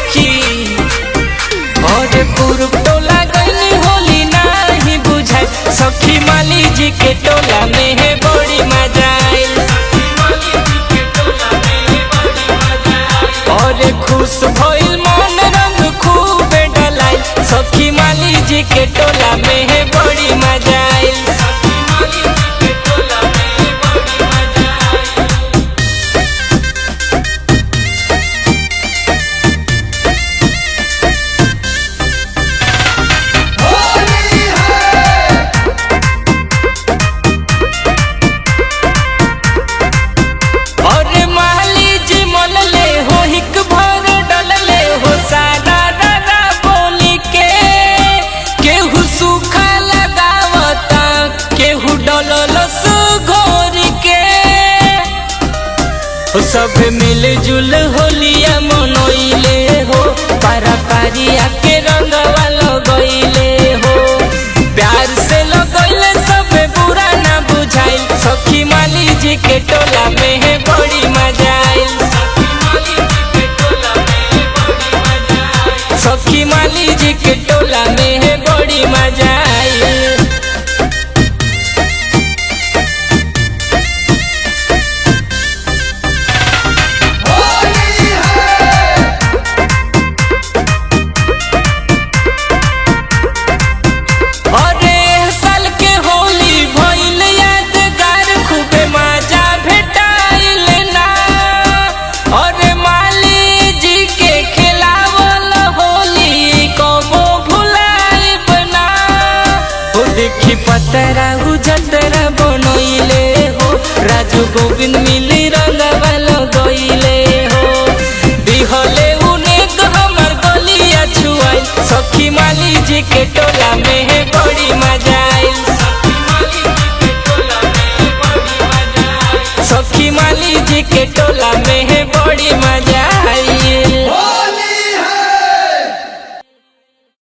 सखी। और पूर्व टोला गईली होली नाही बुझाई सखी, माली जी के टोला में है बड़ी मजा आइल। और खुश भइल मन रंग खूब डलाइल सखी, माली जी के टोला में है बड़ी मजा आइल। सब मिलजुल होलिया मनोइले हो, पारा पारी आके रंगवा लगइले हो। प्यार से लगइले सब बुरा ना बुझाइल सखी, माली जी के टोला में है बड़ी मजा आइल। सखी माली जी के टोला में है बड़ी मजा आइल। देखी पतरा जतरा बनइले हो, राजू गोविंद मिली रंगवा लगइले हो। दिहले उनेक हमर गलिया छुआइल सखी, माली जी के टोला में है बड़ी मजा आइल। सखी माली जी के टोला में है बड़ी मजा।